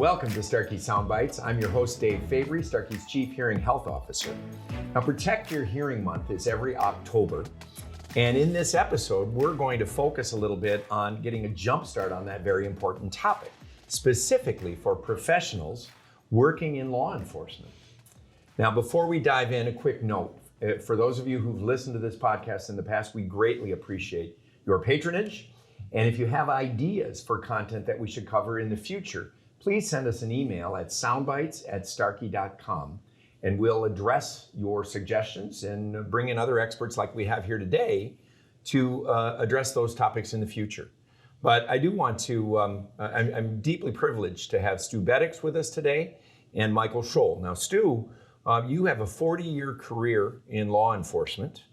Welcome to Starkey Soundbites. I'm your host, Dave Fabry, Starkey's Chief Hearing Health Officer. Now, Protect Your Hearing Month is every October. And in this episode, we're going to focus a little bit on getting a jump start on that very important topic, specifically for professionals working in law enforcement. Now, before we dive in, a quick note. For those of you who've listened to this podcast in the past, we greatly appreciate your patronage. And if you have ideas for content that we should cover in the future, please send us an email at soundbites@starkey.com, and we'll address your suggestions and bring in other experts like we have here today to address those topics in the future. But I do want to, I'm deeply privileged to have Stuart Bedics with us today and Michael Scholl. Now, Stu, you have a 40-year career in law enforcement.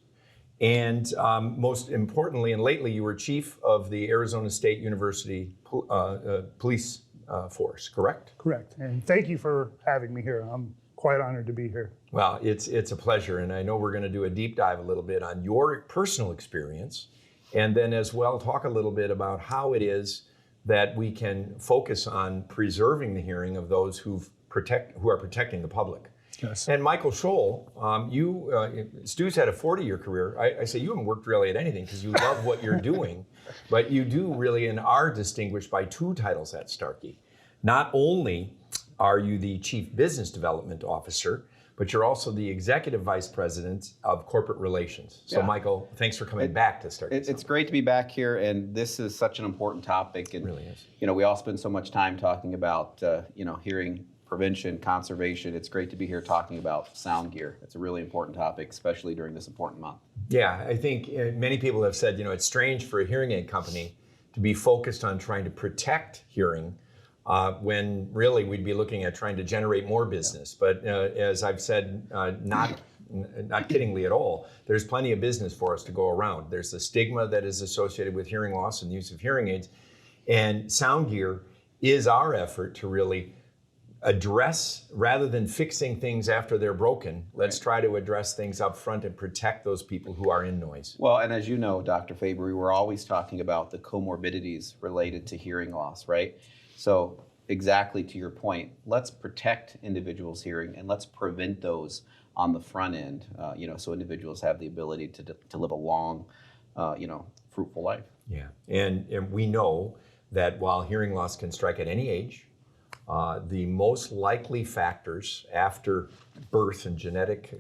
And most importantly, and lately, you were chief of the Arizona State University Police Force, correct? Correct. And thank you for having me here. I'm quite honored to be here. Well, it's a pleasure. And I know we're going to do a deep dive a little bit on your personal experience, and then as well talk a little bit about how it is that we can focus on preserving the hearing of those who are protecting the public. Yes. And Michael Scholl, Stu's had a 40-year career. I say you haven't worked really at anything because you love what you're doing, but you do really and are distinguished by two titles at Starkey. Not only are you the Chief Business Development Officer, but you're also the Executive Vice President of Corporate Relations. So Michael, thanks for coming back to Starkey. It's great to be back here, and this is such an important topic. And, it really is. You know, we all spend so much time talking about, hearing prevention, conservation. It's great to be here talking about sound gear. It's a really important topic, especially during this important month. Yeah, I think many people have said, it's strange for a hearing aid company to be focused on trying to protect hearing when really we'd be looking at trying to generate more business. But as I've said, not kiddingly at all, there's plenty of business for us to go around. There's the stigma that is associated with hearing loss and the use of hearing aids. And sound gear is our effort to really address, rather than fixing things after they're broken, let's try to address things up front and protect those people who are in noise. Well, and as you know, Dr. Fabry, we're always talking about the comorbidities related to hearing loss, right? So exactly to your point, let's protect individuals' hearing and let's prevent those on the front end, so individuals have the ability to live a long, fruitful life. Yeah, and we know that while hearing loss can strike at any age, the most likely factors after birth and genetic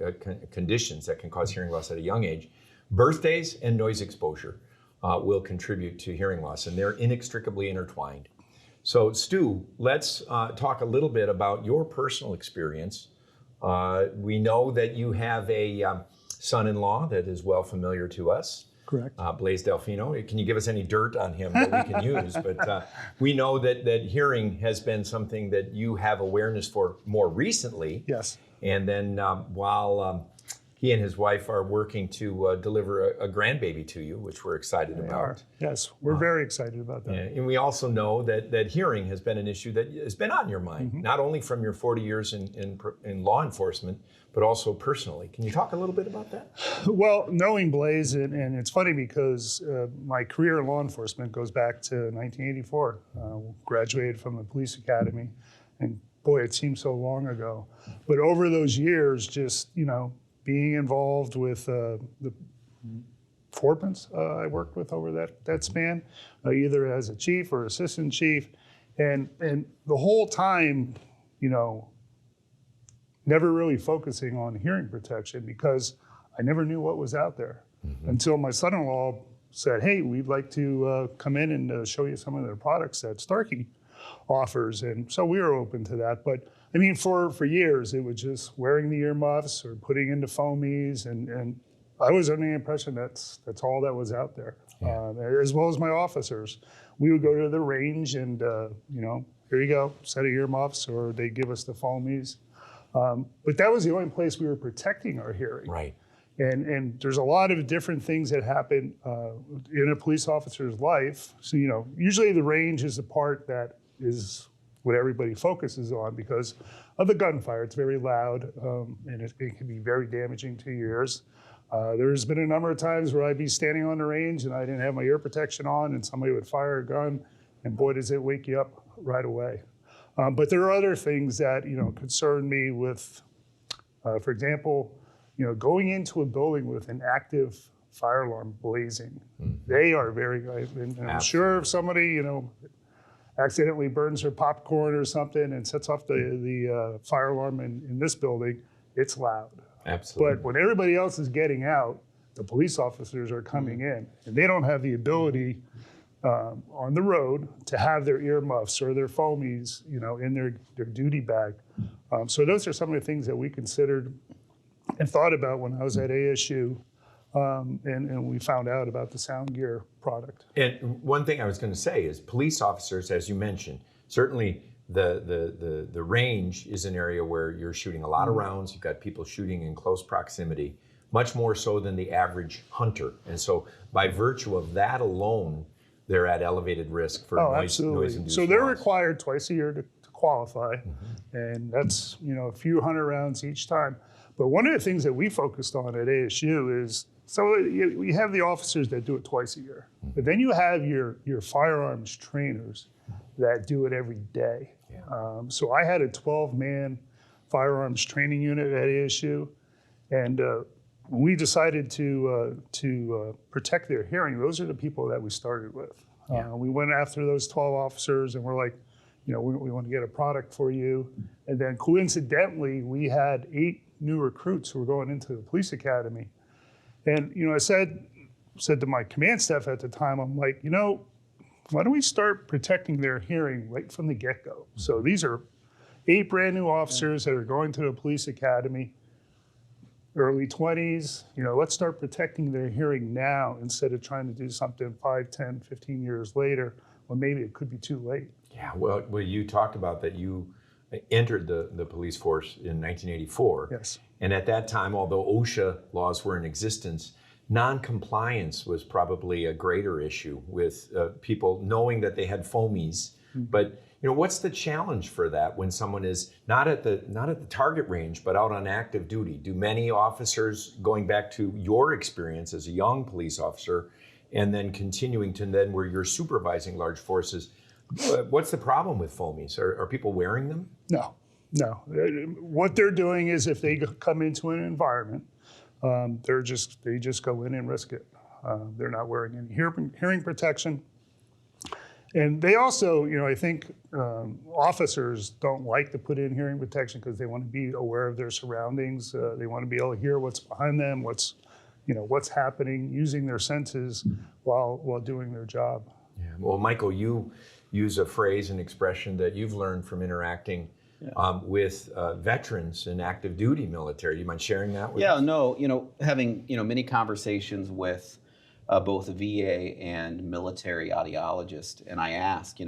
conditions that can cause hearing loss at a young age, birthdays and noise exposure will contribute to hearing loss, and they're inextricably intertwined. So, Stu, let's talk a little bit about your personal experience. We know that you have a son-in-law that is well familiar to us. Correct. Blaze Delfino. Can you give us any dirt on him that we can use? But we know that hearing has been something that you have awareness for more recently. Yes. And then while he and his wife are working to deliver a grandbaby to you, which we're excited about. Yes, we're very excited about that. And we also know that hearing has been an issue that has been on your mind, not only from your 40 years in law enforcement, but also personally. Can you talk a little bit about that? Well, knowing Blaze, and it's funny because my career in law enforcement goes back to 1984. Graduated from the police academy, and boy, it seems so long ago. But over those years, just, being involved with the foremen I worked with over that span, either as a chief or assistant chief, and the whole time, never really focusing on hearing protection because I never knew what was out there until my son-in-law said, "Hey, we'd like to come in and show you some of their products that Starkey offers," and so we were open to that. But I mean, for years, it was just wearing the earmuffs or putting into foamies, and I was under the impression that's all that was out there, as well as my officers. We would go to the range and, here you go, set of earmuffs, or they'd give us the foamies. But that was the only place we were protecting our hearing. Right. And there's a lot of different things that happen in a police officer's life. So, usually the range is the part that is what everybody focuses on because of the gunfire. It's very loud, and it can be very damaging to your ears. There's been a number of times where I'd be standing on the range and I didn't have my ear protection on, and somebody would fire a gun, and boy, does it wake you up right away. But there are other things that, concern me with, for example, going into a building with an active fire alarm blazing. They are very, and I'm sure if somebody, accidentally burns their popcorn or something and sets off the fire alarm in this building, it's loud. Absolutely. But when everybody else is getting out, the police officers are coming in, and they don't have the ability on the road to have their earmuffs or their foamies, in their duty bag. So those are some of the things that we considered and thought about when I was at ASU, and we found out about the SoundGear product. And one thing I was going to say is police officers, as you mentioned, certainly the range is an area where you're shooting a lot of rounds. You've got people shooting in close proximity, much more so than the average hunter. And so by virtue of that alone, they're at elevated risk for noise-induced So they're loss. required twice a year to qualify, and that's a few hundred rounds each time. But one of the things that we focused on at ASU is, so you have the officers that do it twice a year, but then you have your firearms trainers that do it every day. Yeah. So I had a 12-man firearms training unit at ASU, and when we decided to protect their hearing, those are the people that we started with. Yeah. We went after those 12 officers, and we're like, we want to get a product for you. And then coincidentally, we had 8 new recruits who were going into the police academy. And I said to my command staff at the time, I'm like, why don't we start protecting their hearing right from the get-go? So these are 8 brand new officers that are going to the police academy, early 20s. Let's start protecting their hearing now instead of trying to do something 5, 10, 15 years later when maybe it could be too late. Yeah, well, you talked about that you entered the police force in 1984. Yes. And at that time, although OSHA laws were in existence, non-compliance was probably a greater issue with people knowing that they had foamies. But what's the challenge for that when someone is not at the target range, but out on active duty? Do many officers, going back to your experience as a young police officer, and then continuing to then where you're supervising large forces, what's the problem with foamies? Are people wearing them? No. What they're doing is if they come into an environment, they just go in and risk it. They're not wearing any hearing protection. And they also, I think officers don't like to put in hearing protection because they want to be aware of their surroundings. They want to be able to hear what's behind them, what's happening, using their senses while doing their job. Yeah. Well, Michael, you use a phrase and expression that you've learned from interacting with veterans in active duty military. Do you mind sharing that with us? No, having, many conversations with both VA and military audiologists, and I ask,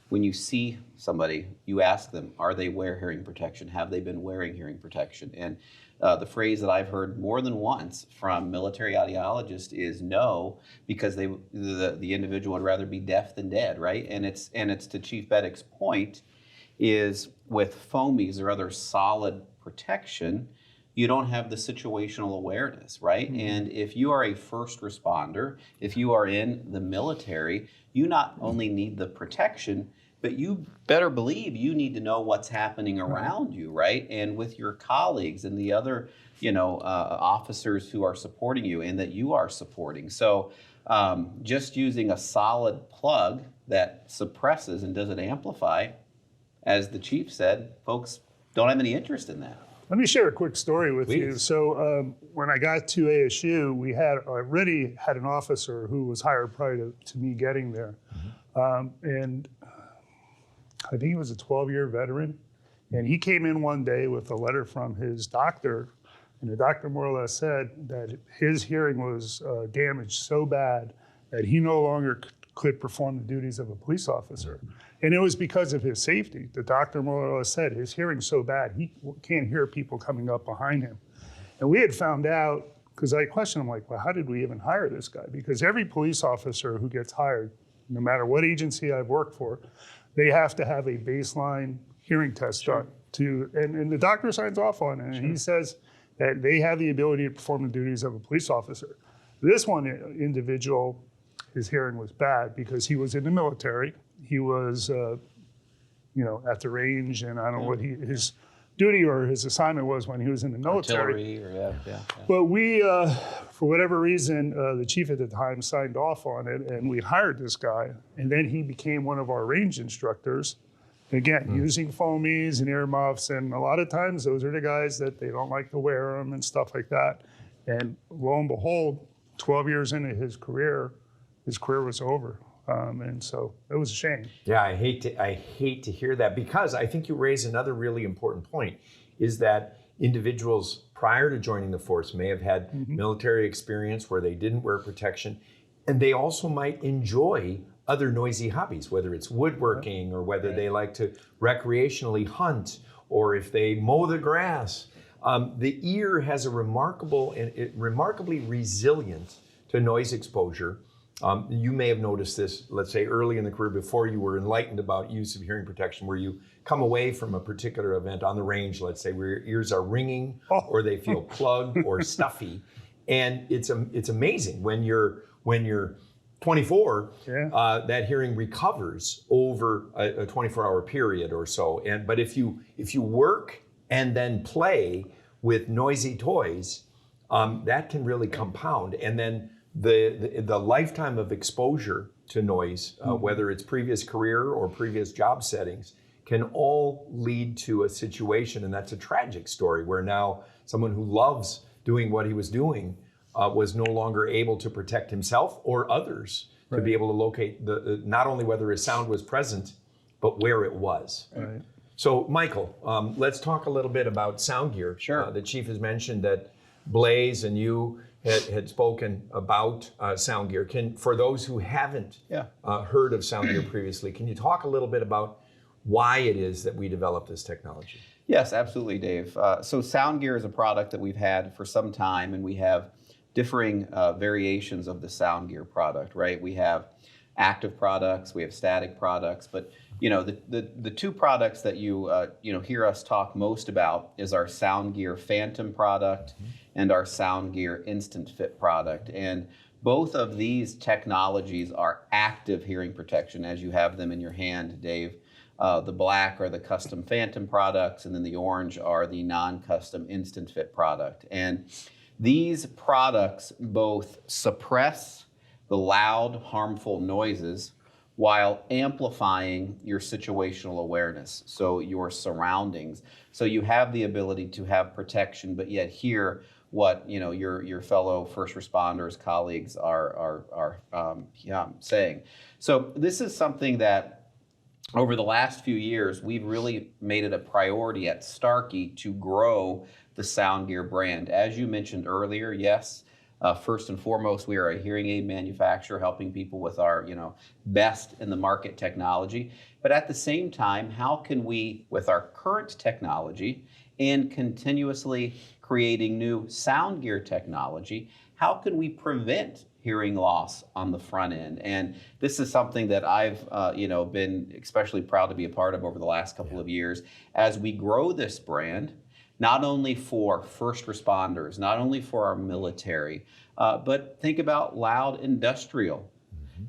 when you see somebody, you ask them, are they wearing hearing protection? Have they been wearing hearing protection? And the phrase that I've heard more than once from military audiologists is no, because the individual would rather be deaf than dead, right? And it's to Chief Bedics' point, is with foamies or other solid protection, you don't have the situational awareness, right? Mm-hmm. And if you are a first responder, if you are in the military, you not only need the protection, but you better believe you need to know what's happening around you, right? And with your colleagues and the other, officers who are supporting you and that you are supporting. So just using a solid plug that suppresses and doesn't amplify, as the chief said, folks don't have any interest in that. Let me share a quick story with Please. you. So when I got to ASU, we already had an officer who was hired prior to me getting there. And I think he was a 12-year veteran. And he came in one day with a letter from his doctor. And the doctor more or less said that his hearing was damaged so bad that he no longer could perform the duties of a police officer. And it was because of his safety. The doctor more or less said his hearing's so bad, he can't hear people coming up behind him. And we had found out, because I questioned him, like, well, how did we even hire this guy? Because every police officer who gets hired, no matter what agency I've worked for, they have to have a baseline hearing test done. And the doctor signs off on it, and he says that they have the ability to perform the duties of a police officer. This one individual, his hearing was bad because he was in the military. He was at the range, and I don't know what his duty or his assignment was when he was in the military. Artillery or But we, for whatever reason, the chief at the time signed off on it, and we hired this guy, and then he became one of our range instructors. Again, using foamies and earmuffs, and a lot of times those are the guys that they don't like to wear them and stuff like that. And lo and behold, 12 years into his career was over. And so it was a shame. Yeah, I hate to hear that, because I think you raise another really important point, is that individuals prior to joining the force may have had military experience where they didn't wear protection, and they also might enjoy other noisy hobbies, whether it's woodworking or whether they like to recreationally hunt, or if they mow the grass. The ear has a remarkably resilient to noise exposure. You may have noticed this, let's say early in the career, before you were enlightened about use of hearing protection, where you come away from a particular event on the range, let's say, where your ears are ringing or they feel plugged or stuffy. And it's amazing when you're 24, that hearing recovers over a 24-hour period or so. But if you work and then play with noisy toys, that can really compound. And then the lifetime of exposure to noise, whether it's previous career or previous job settings, can all lead to a situation, and that's a tragic story, where now someone who loves doing what he was doing was no longer able to protect himself or others to be able to locate not only whether his sound was present, but where it was. Right. So, Michael, let's talk a little bit about SoundGear. Sure. The chief has mentioned that Blaze and you had spoken about SoundGear. For those who haven't heard of SoundGear previously, can you talk a little bit about why it is that we developed this technology? Yes, absolutely, Dave. So SoundGear is a product that we've had for some time, and we have differing variations of the SoundGear product, right? We have active products, we have static products, but the two products that you hear us talk most about is our SoundGear Phantom product and our SoundGear Instant Fit product. And both of these technologies are active hearing protection, as you have them in your hand, Dave. The black are the custom Phantom products, and then the orange are the non-custom Instant Fit product. And these products both suppress the loud, harmful noises while amplifying your situational awareness, so your surroundings. So you have the ability to have protection, but yet hear what your fellow first responders, colleagues are saying. So this is something that over the last few years, we've really made it a priority at Starkey to grow the SoundGear brand. As you mentioned earlier, yes, first and foremost, we are a hearing aid manufacturer helping people with our best in the market technology. But at the same time, how can we, with our current technology and continuously creating new SoundGear technology, how can we prevent hearing loss on the front end? And this is something that I've been especially proud to be a part of over the last couple of years as we grow this brand, not only for first responders, not only for our military, but think about loud industrial.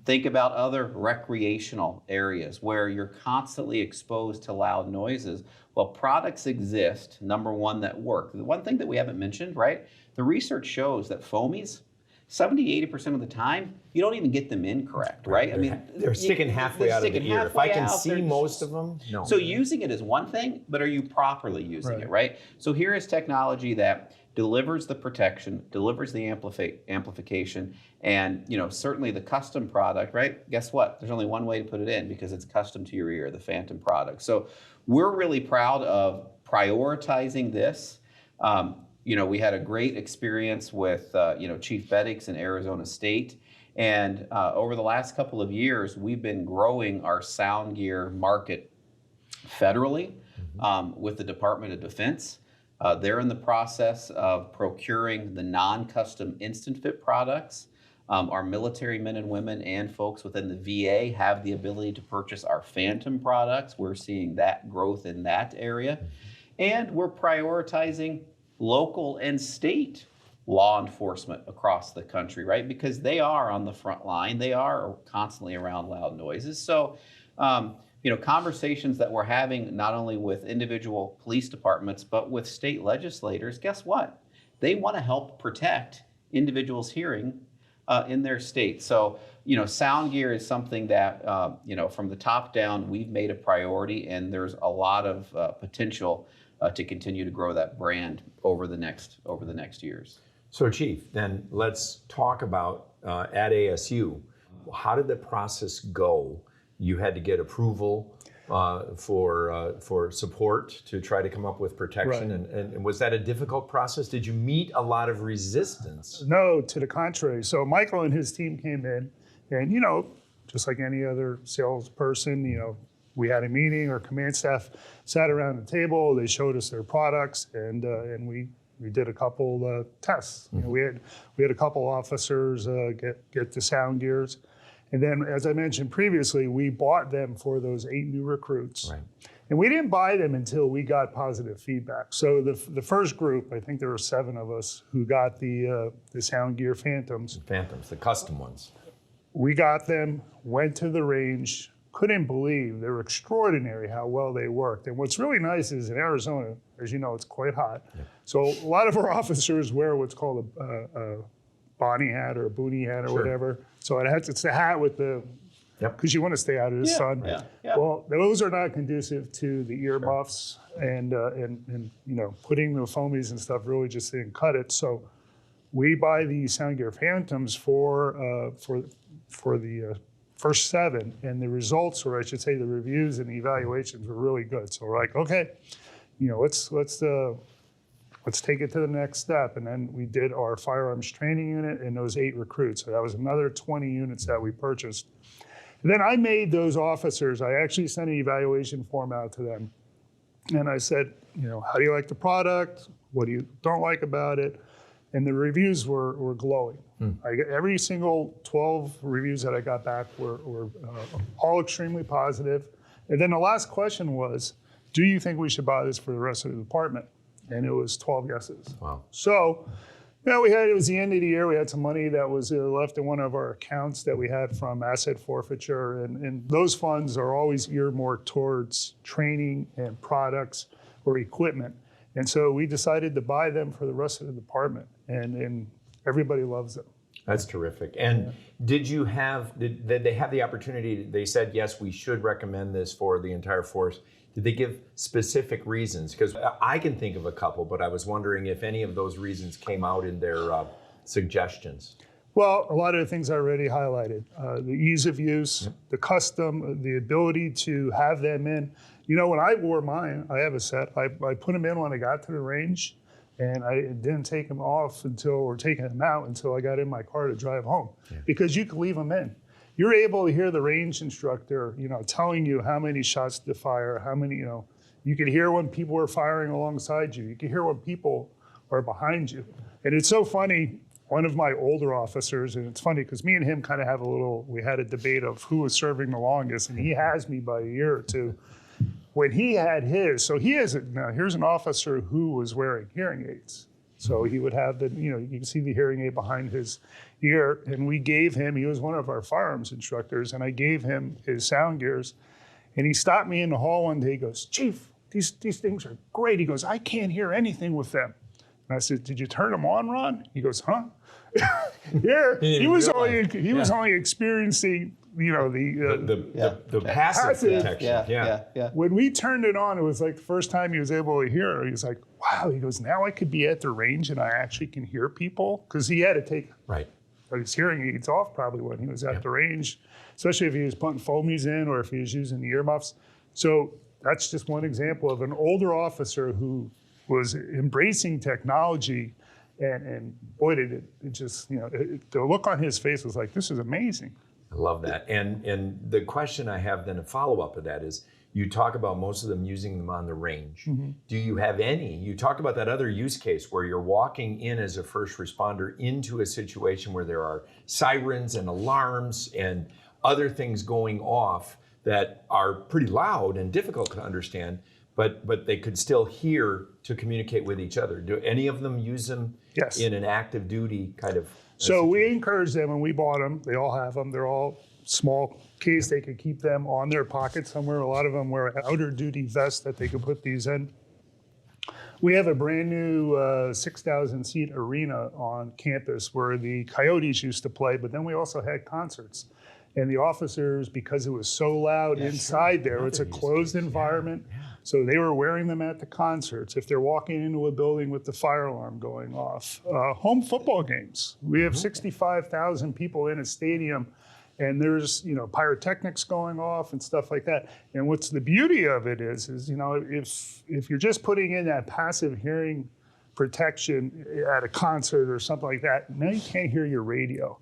Think about other recreational areas where you're constantly exposed to loud noises. Well, products exist, number one, that work. The one thing that we haven't mentioned, right? The research shows that foamies, 70-80% of the time, you don't even get them in correct, right? They're sticking halfway out of the ear. If I can see most of them, no. So using it is one thing, but are you properly using it, right? So here is technology that delivers the protection, delivers the amplification, and certainly the custom product, right? Guess what? There's only one way to put it in because it's custom to your ear, the Phantom product. So we're really proud of prioritizing this. We had a great experience with Chief Bedics in Arizona State. And over the last couple of years, we've been growing our SoundGear market federally with the Department of Defense. They're in the process of procuring the non-custom Instant Fit products. Our military men and women and folks within the VA have the ability to purchase our Phantom products. We're seeing that growth in that area. And we're prioritizing local and state law enforcement across the country, right? Because they are on the front line. They are constantly around loud noises. So conversations that we're having not only with individual police departments, but with state legislators, guess what? They want to help protect individuals' hearing in their state. So, SoundGear is something that, from the top down, we've made a priority, and there's a lot of potential to continue to grow that brand over the next years. So Chief, then let's talk about at ASU, how did the process go? You had to get approval for support to try to come up with protection, Right. and was that a difficult process? Did you meet a lot of resistance? No, to the contrary. So Michael and his team came in, and just like any other salesperson, we had a meeting. Our command staff sat around the table. They showed us their products, and we did a couple tests. We had a couple officers get the sound gears. And then, as I mentioned previously, we bought them for those 8 new recruits. Right. And we didn't buy them until we got positive feedback. So the first group, I think there were 7 of us who got the SoundGear Phantoms. Phantoms, the custom ones. We got them, went to the range, couldn't believe they were extraordinary how well they worked. And what's really nice is in Arizona, as you know, it's quite hot. Yeah. So a lot of our officers wear what's called a Bonnie hat or a boonie hat or Sure. whatever. So it's a hat with the, because you want to stay out of the sun. Yeah, yeah. Well, those are not conducive to the earmuffs, and putting the foamies and stuff really just didn't cut it. So we buy the SoundGear Phantoms for the first 7, and the results, or I should say the reviews and the evaluations were really good. So we're like, okay, let's take it to the next step. And then we did our firearms training unit and those 8 recruits. So that was another 20 units that we purchased. And then I made those officers, I actually sent an evaluation form out to them. And I said, how do you like the product? What do you don't like about it? And the reviews were glowing. Every single 12 reviews that I got back were all extremely positive. And then the last question was, do you think we should buy this for the rest of the department? And it was 12 yeses. Wow. So, it was the end of the year. We had some money that was left in one of our accounts that we had from asset forfeiture. And those funds are always earmarked towards training and products or equipment. And so we decided to buy them for the rest of the department. And everybody loves them. That's terrific. And did they have the opportunity, they said, yes, we should recommend this for the entire force. Did they give specific reasons? Because I can think of a couple, but I was wondering if any of those reasons came out in their suggestions. Well, a lot of the things I already highlighted. The ease of use, the custom, the ability to have them in. When I wore mine, I have a set. I put them in when I got to the range, and I didn't take them off or taking them out until I got in my car to drive home. Yeah. Because you can leave them in. You're able to hear the range instructor, telling you how many shots to fire, how many, you can hear when people are firing alongside you. You can hear when people are behind you. And it's so funny, one of my older officers, and it's funny because me and him kind of we had a debate of who was serving the longest, and he has me by a year or 2. When he had his, so here's an officer who was wearing hearing aids. So he would have you can see the hearing aid behind his ear, and we gave him, he was one of our firearms instructors, and I gave him his sound gears, and he stopped me in the hall one day. He goes, Chief, these things are great. He goes, I can't hear anything with them. And I said, did you turn them on, Ron? He goes, huh? Yeah, he was only experiencing the passive protection. Yeah. When we turned it on, it was like the first time he was able to hear it. He was like, wow. He goes, now I could be at the range and I actually can hear people. Because he had to take his hearing aids off probably when he was at the range, especially if he was putting foamies in or if he was using the earmuffs. So that's just one example of an older officer who was embracing technology. And boy, did it just, the look on his face was like, this is amazing. I love that. And the question I have then, a follow-up of that is, you talk about most of them using them on the range. Mm-hmm. Do you have any? You talked about that other use case where you're walking in as a first responder into a situation where there are sirens and alarms and other things going off that are pretty loud and difficult to understand, but they could still hear to communicate with each other. Do any of them use them in an active duty kind of? So we encourage them when we bought them. They all have them. They're all small case they could keep them on their pocket somewhere. A lot of them wear outer duty vests that they could put these in. We have a brand new 6,000 seat arena on campus where the Coyotes used to play, but then we also had concerts. And the officers, because it was so loud inside there, it's a closed environment. So they were wearing them at the concerts. If they're walking into a building with the fire alarm going off, home football games. We have 65,000 people in a stadium, and there's pyrotechnics going off and stuff like that. And what's the beauty of it is if you're just putting in that passive hearing protection at a concert or something like that, now you can't hear your radio.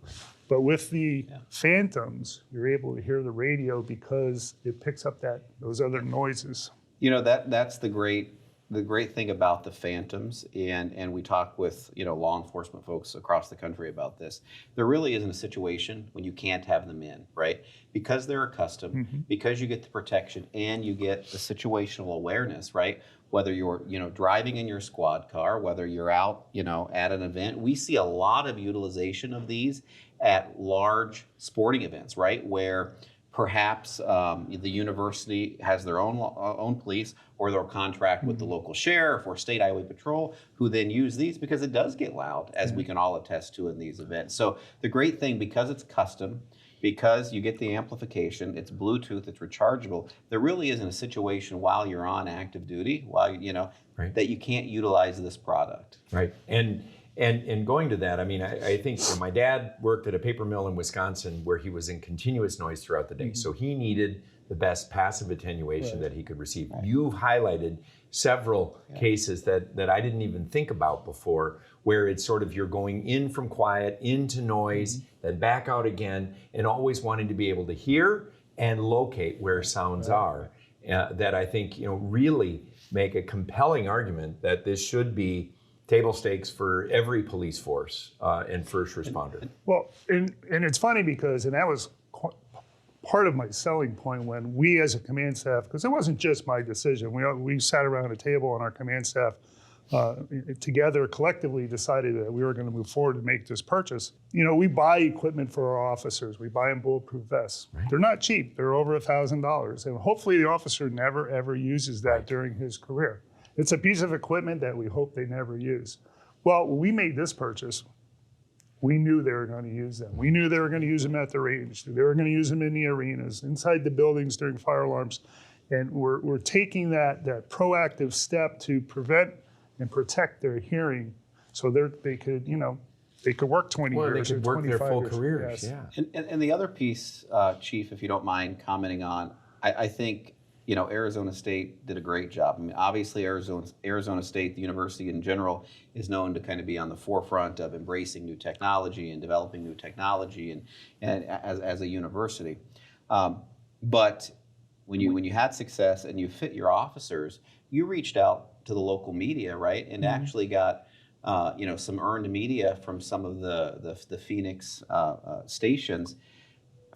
But with the Phantoms, you're able to hear the radio because it picks up those other noises. That's the great thing about the Phantoms, and we talk with law enforcement folks across the country about this. There really isn't a situation when you can't have them in, right? Because they're a custom, because you get the protection and you get the situational awareness, right? Whether you're driving in your squad car, whether you're out at an event, we see a lot of utilization of these at large sporting events, right? Where perhaps the university has their own police, or they'll contract with the local sheriff or state highway patrol, who then use these because it does get loud, as we can all attest to in these events. So the great thing, because it's custom, because you get the amplification, it's Bluetooth, it's rechargeable, there really isn't a situation while you're on active duty, Right. that you can't utilize this product. Right. And going to that, I mean, I think my dad worked at a paper mill in Wisconsin where he was in continuous noise throughout the day. So he needed the best passive attenuation that he could receive. Right. You've highlighted several cases that I didn't even think about before, where it's sort of you're going in from quiet into noise, then back out again, and always wanting to be able to hear and locate where sounds are. That I think really make a compelling argument that this should be table stakes for every police force and first responder. Well, and it's funny because, and that was part of my selling point when we as a command staff, because it wasn't just my decision, we sat around a table and our command staff together collectively decided that we were going to move forward and make this purchase. We buy equipment for our officers. We buy them bulletproof vests. Right. They're not cheap. They're over $1,000. And hopefully the officer never, ever uses that during his career. It's a piece of equipment that we hope they never use. Well, when we made this purchase, we knew they were going to use them. We knew they were going to use them at the range. They were going to use them in the arenas, inside the buildings during fire alarms. And we're taking that proactive step to prevent and protect their hearing so they could work 20 years they or could work 25 their full years. careers. Yes. And the other piece, Chief, if you don't mind commenting on, I think Arizona State did a great job. I mean, obviously Arizona State, the university in general, is known to kind of be on the forefront of embracing new technology and developing new technology, and as a university. But when you had success and you fit your officers, you reached out to the local media, right, and actually got some earned media from some of the Phoenix stations,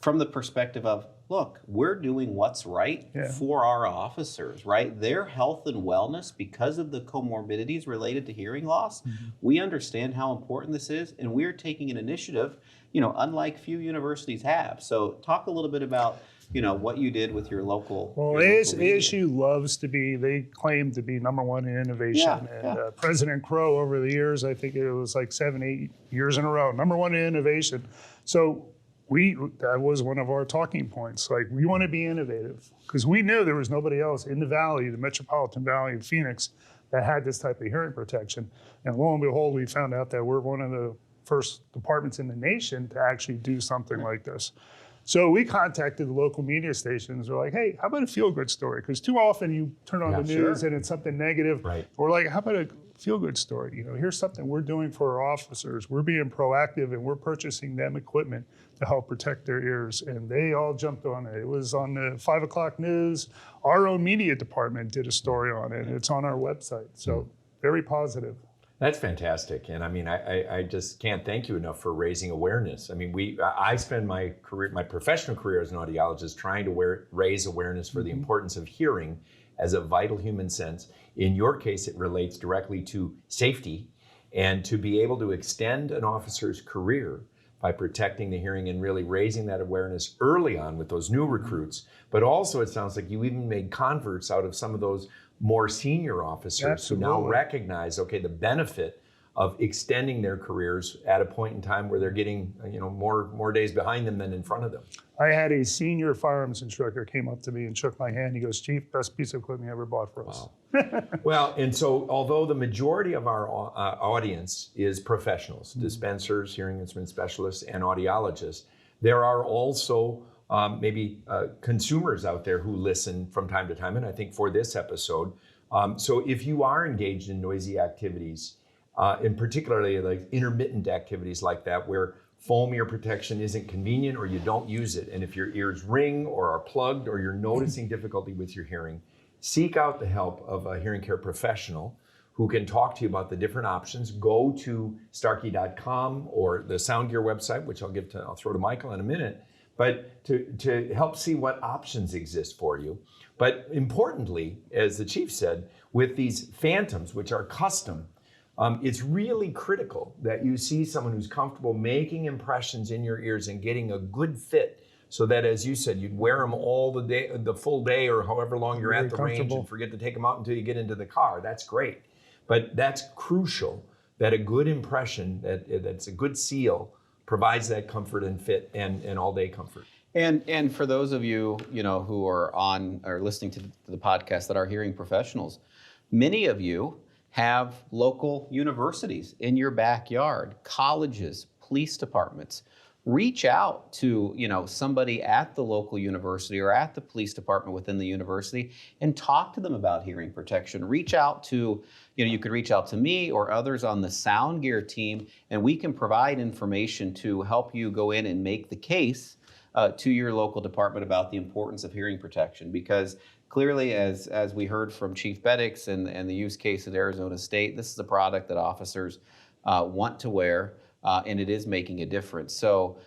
from the perspective of, look, we're doing what's right for our officers, right? Their health and wellness, because of the comorbidities related to hearing loss, we understand how important this is, and we're taking an initiative, unlike few universities have. So talk a little bit about, what you did with your local. Well, ASU loves to be, they claim to be number one in innovation. President Crow, over the years, I think it was like 7-8 years in a row, number one in innovation. So that was one of our talking points. Like, we want to be innovative because we knew there was nobody else in the valley, the metropolitan valley of Phoenix, that had this type of hearing protection. And lo and behold, we found out that we're one of the first departments in the nation to actually do something like this. So we contacted the local media stations. We're like, hey, how about a feel-good story? Because too often you turn on the news and it's something negative. Right. We're like, how about a feel-good story? Here's something we're doing for our officers. We're being proactive and we're purchasing them equipment to help protect their ears. And they all jumped on it. It was on the 5 o'clock news. Our own media department did a story on it. It's on our website. So very positive. That's fantastic. And I mean, I just can't thank you enough for raising awareness. I mean, I spend my professional career as an audiologist trying to raise awareness for the importance of hearing as a vital human sense. In your case, it relates directly to safety, and to be able to extend an officer's career by protecting the hearing and really raising that awareness early on with those new recruits. But also it sounds like you even made converts out of some of those more senior officers who now Absolutely. recognize, okay, the benefit of extending their careers at a point in time where they're getting, more days behind them than in front of them. I had a senior firearms instructor came up to me and shook my hand. He goes, "Chief, best piece of equipment you ever bought for us." Wow. Well, and so although the majority of our audience is professionals, dispensers, hearing instrument specialists, and audiologists, there are also maybe consumers out there who listen from time to time, and I think for this episode. So if you are engaged in noisy activities, and particularly like intermittent activities like that, where foam ear protection isn't convenient or you don't use it, and if your ears ring or are plugged or you're noticing difficulty with your hearing, seek out the help of a hearing care professional who can talk to you about the different options. Go to starkey.com or the SoundGear website, which I'll throw to Michael in a minute, but to help see what options exist for you. But importantly, as the chief said, with these Phantoms, which are custom, it's really critical that you see someone who's comfortable making impressions in your ears and getting a good fit, so that, as you said, you'd wear them all the day, the full day, or however long you're at the range, and forget to take them out until you get into the car. That's great. But that's crucial, that a good impression, that's a good seal, provides that comfort and fit and all-day comfort. And for those of you, who are on or listening to the podcast that are hearing professionals, many of you have local universities in your backyard, colleges, police departments. Reach out to somebody at the local university or at the police department within the university and talk to them about hearing protection. Reach out to, you could reach out to me or others on the SoundGear team, and we can provide information to help you go in and make the case to your local department about the importance of hearing protection. Because clearly, as we heard from Chief Bedics and the use case at Arizona State, this is a product that officers want to wear, and it is making a difference. So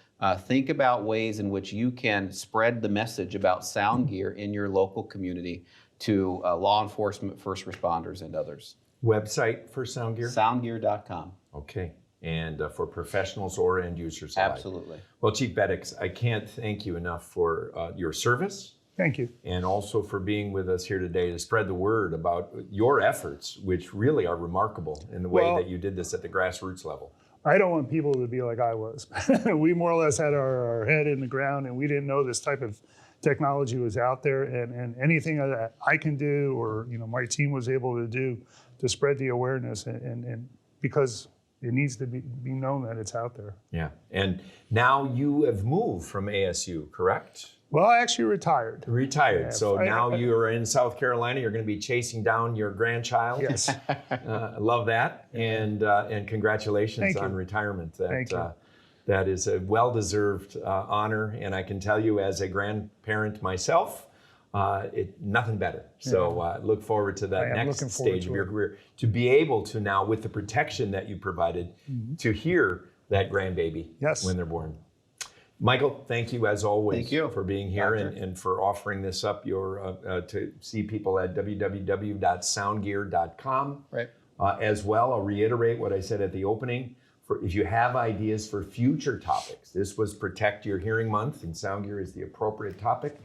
think about ways in which you can spread the message about SoundGear in your local community to law enforcement, first responders, and others. Website for SoundGear? SoundGear.com. Okay. And for professionals or end users alike. Absolutely. Well, Chief Bedics, I can't thank you enough for your service. Thank you. And also for being with us here today to spread the word about your efforts, which really are remarkable in the way that you did this at the grassroots level. I don't want people to be like I was. We more or less had our head in the ground, and we didn't know this type of technology was out there. And anything that I can do, or my team was able to do, to spread the awareness, and because it needs to be known that it's out there. Yeah. And now you have moved from ASU, correct? Well, I actually retired. Yeah, so now you're in South Carolina. You're going to be chasing down your grandchild. Yes. I love that. And congratulations on retirement. Thank you. That is a well-deserved honor. And I can tell you, as a grandparent myself, nothing better. So look forward to that next stage of your career. To be able to now, with the protection that you provided, to hear that grandbaby when they're born. Michael, thank you as always for being here and for offering this up to see people at www.soundgear.com. Right. As well, I'll reiterate what I said at the opening. If you have ideas for future topics, this was Protect Your Hearing Month, and SoundGear is the appropriate topic.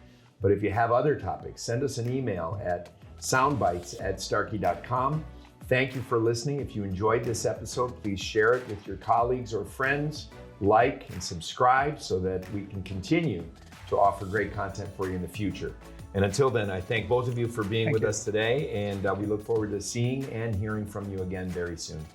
But if you have other topics, send us an email at soundbites@starkey.com. Thank you for listening. If you enjoyed this episode, please share it with your colleagues or friends. Like and subscribe so that we can continue to offer great content for you in the future. And until then, I thank both of you for being with us today, and we look forward to seeing and hearing from you again very soon.